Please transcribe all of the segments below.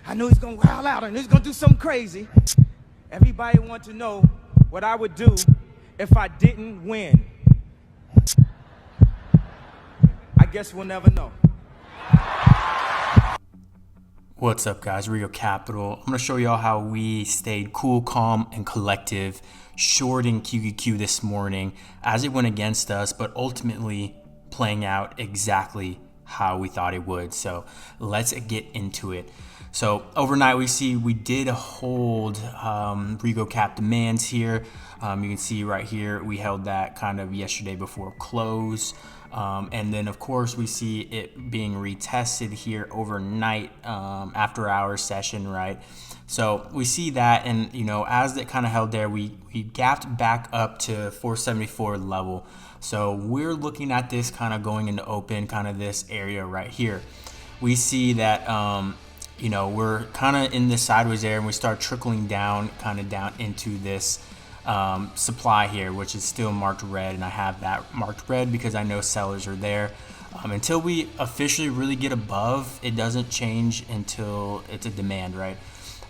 I knew he's gonna wild out and he's gonna do something crazy. Everybody want to know what I would do if I didn't win. I guess we'll never know. What's up, guys? RicoCapital. I'm going to show y'all how we stayed cool, calm, and collective shorting QQQ this morning as it went against us, but ultimately playing out exactly how we thought it would. So let's get into it. So overnight, we did hold RicoCap demands here. You can see right here, we held that kind of yesterday before close. And then of course we see it being retested here overnight after our session, right? So we see that, and as it kind of held there, we gapped back up to 474 level. So we're looking at this kind of going into open, kind of this area right here. We see that we're kind of in this sideways area, and we start trickling down kind of down into this supply here, which is still marked red, and I have that marked red because I know sellers are there. Until we officially really get above, it doesn't change until it's a demand, right?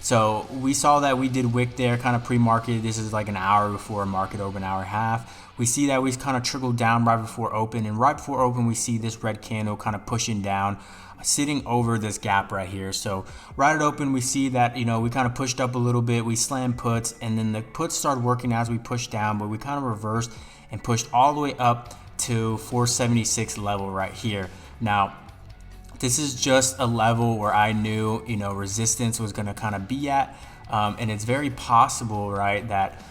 So we saw that we did wick there kind of pre-market. This is like an hour before market open, hour and a half. We see that we kind of trickled down right before open, and right before open we see this red candle kind of pushing down, sitting over this gap right here. So right at open we see that we kind of pushed up a little bit, we slammed puts, and then the puts started working as we pushed down, but we kind of reversed and pushed all the way up to 476 level right here. Now this is just a level where I knew resistance was going to kind of be at, and it's very possible, right, that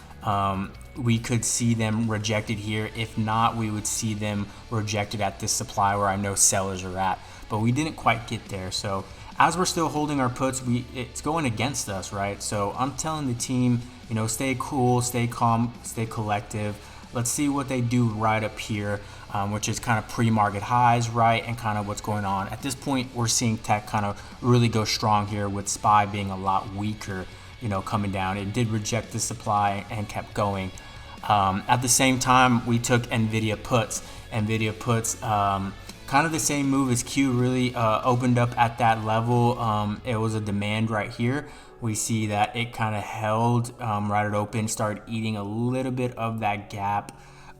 we could see them rejected here. If not, we would see them rejected at this supply where I know sellers are at, but we didn't quite get there. So as we're still holding our puts, it's going against us, right? So I'm telling the team, stay cool, stay calm, stay collective. Let's see what they do right up here, which is kind of pre-market highs, right, and kind of what's going on. At this point, we're seeing tech kind of really go strong here, with SPY being a lot weaker, coming down. It did reject the supply and kept going. At the same time, we took NVDA puts. NVDA puts, kind of the same move as Q, really opened up at that level. It was a demand right here. We see that it kind of held right at open, started eating a little bit of that gap.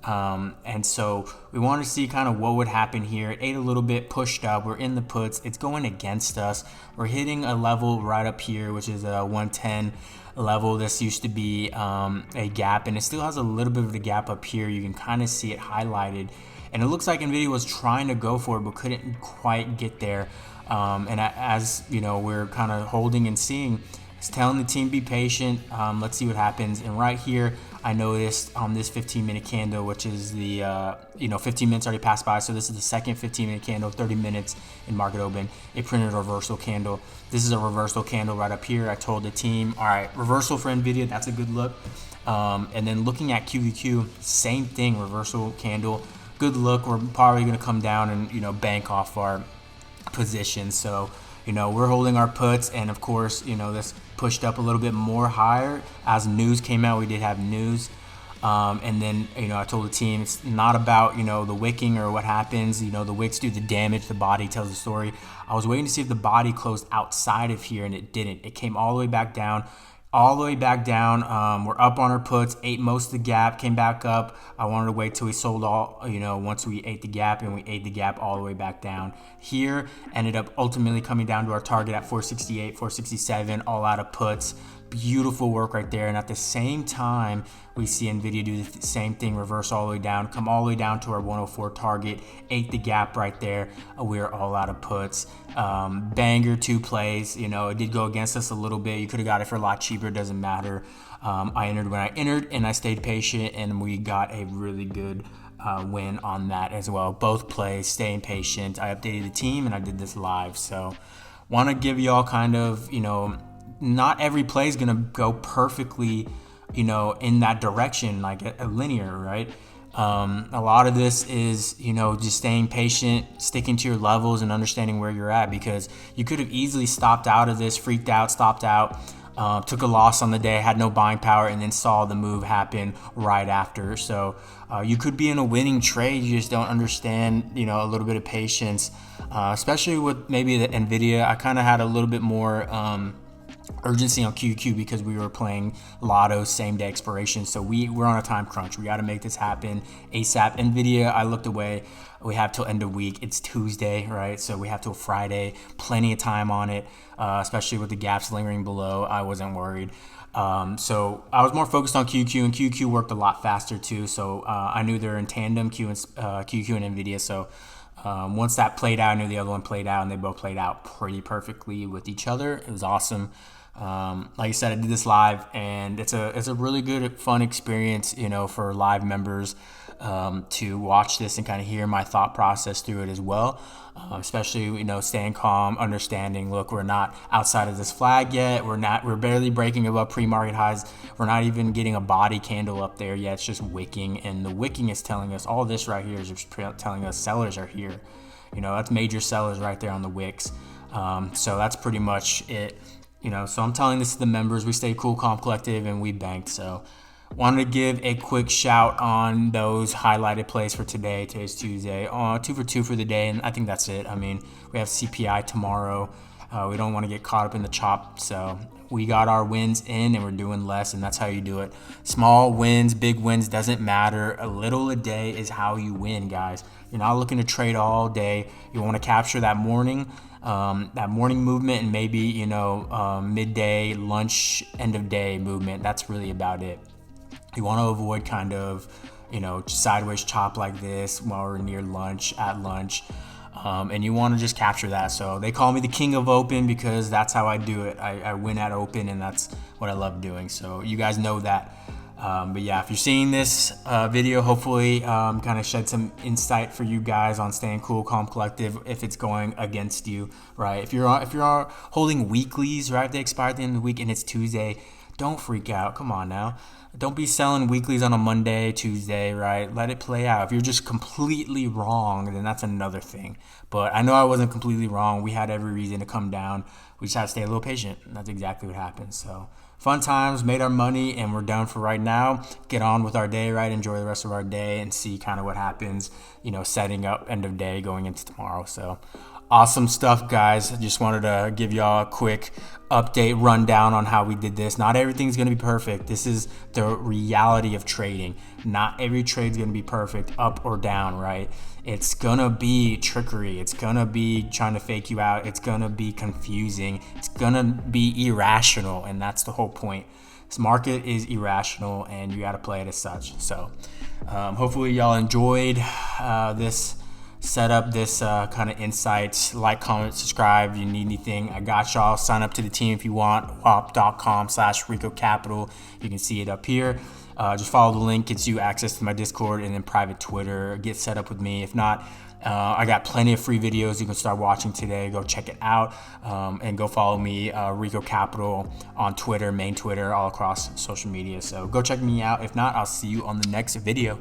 And so we want to see kind of what would happen here. It ate a little bit, pushed up. We're in the puts. It's going against us. We're hitting a level right up here, which is a 110 level. This used to be a gap, and it still has a little bit of the gap up here. You can kind of see it highlighted. And it looks like NVIDIA was trying to go for it, but couldn't quite get there. And as we're kind of holding and seeing, it's telling the team be patient. Let's see what happens. And right here, I noticed on this 15-minute candle, which is the 15 minutes already passed by. So this is the second 15-minute candle, 30 minutes in market open. It printed a reversal candle. This is a reversal candle right up here. I told the team, all right, reversal for NVIDIA. That's a good look. And then looking at QQQ, same thing, reversal candle. Good look. We're probably going to come down and bank off our position. So we're holding our puts, and of course this pushed up a little bit more higher as news came out. We did have news, and then I told the team it's not about the wicking or what happens. The wicks do the damage, the body tells the story. I was waiting to see if the body closed outside of here, and it didn't. It came all the way back down. We're up on our puts, ate most of the gap, came back up. I wanted to wait till we sold all, once we ate the gap, and we ate the gap all the way back down. Here, ended up ultimately coming down to our target at 468, 467, all out of puts. Beautiful work right there. And at the same time, we see NVIDIA do the same thing, reverse all the way down, come all the way down to our 104 target, ate the gap right there. We're all out of puts. Banger 2 plays. It did go against us a little bit. You could have got it for a lot cheaper. It doesn't matter. I entered when I entered, and I stayed patient, and we got a really good win on that as well. Both plays, staying patient. I updated the team, and I did this live. So want to give y'all kind of, not every play is going to go perfectly, in that direction, like a linear, right? A lot of this is, just staying patient, sticking to your levels and understanding where you're at, because you could have easily stopped out of this, freaked out, stopped out, Took a loss on the day, had no buying power, and then saw the move happen right after. So you could be in a winning trade. You just don't understand, a little bit of patience, especially with maybe the NVIDIA. I kind of had a little bit more urgency on QQQ because we were playing lotto same day expiration. So we're on a time crunch. We got to make this happen ASAP. NVIDIA, I looked away. We have till end of week. It's Tuesday, right? So we have till Friday. Plenty of time on it, especially with the gaps lingering below. I wasn't worried. So I was more focused on QQ, and QQ worked a lot faster too. So I knew they're in tandem, QQ and NVIDIA. So once that played out, I knew the other one played out, and they both played out pretty perfectly with each other. It was awesome. Like I said, I did this live, and it's a really good, fun experience, for live members to watch this and kind of hear my thought process through it as well. Especially, staying calm, understanding, look, we're not outside of this flag yet. We're barely breaking above pre-market highs. We're not even getting a body candle up there yet. It's just wicking, and the wicking is telling us, all this right here is just telling us sellers are here. That's major sellers right there on the wicks. So that's pretty much it. So I'm telling this to the members. We stay cool, calm, collective, and we banked. So wanted to give a quick shout on those highlighted plays for today. Today's Tuesday. 2 for 2 for the day, and I think that's it. I mean, we have CPI tomorrow. We don't want to get caught up in the chop. So we got our wins in, and we're doing less, and that's how you do it. Small wins, big wins, doesn't matter. A little a day is how you win, guys. You're not looking to trade all day. You want to capture that morning movement, and maybe, midday, lunch, end of day movement. That's really about it. You want to avoid kind of, sideways chop like this while we're near lunch, at lunch. And you want to just capture that. So they call me the king of open because that's how I do it. I win at open, and that's what I love doing. So you guys know that. But yeah, if you're seeing this video, hopefully kind of shed some insight for you guys on staying cool, calm, collective if it's going against you, right? If you're holding weeklies, right? They expire at the end of the week and it's Tuesday, don't freak out. Come on now. Don't be selling weeklies on a Monday, Tuesday, right? Let it play out. If you're just completely wrong, then that's another thing. But I know I wasn't completely wrong. We had every reason to come down. We just had to stay a little patient. And that's exactly what happened. So fun times, made our money, and we're done for right now. Get on with our day, right? Enjoy the rest of our day and see kind of what happens, setting up end of day going into tomorrow. So awesome stuff, guys. I just wanted to give y'all a quick update, rundown on how we did this. Not everything's going to be perfect. This is the reality of trading. Not every trade's going to be perfect, up or down, right? It's going to be trickery. It's going to be trying to fake you out. It's going to be confusing. It's going to be irrational, and that's the whole point. This market is irrational, and you got to play it as such. So hopefully y'all enjoyed this setup, this kind of insights. Like, comment, subscribe if you need anything. I got y'all. Sign up to the team if you want. wop.com/RicoCapital. You can see it up here. Just follow the link, gets you access to my Discord and then private Twitter. Get set up with me. If not, I got plenty of free videos you can start watching today. Go check it out, and go follow me, RicoCapital, on Twitter, main Twitter, all across social media. So go check me out. If not, I'll see you on the next video.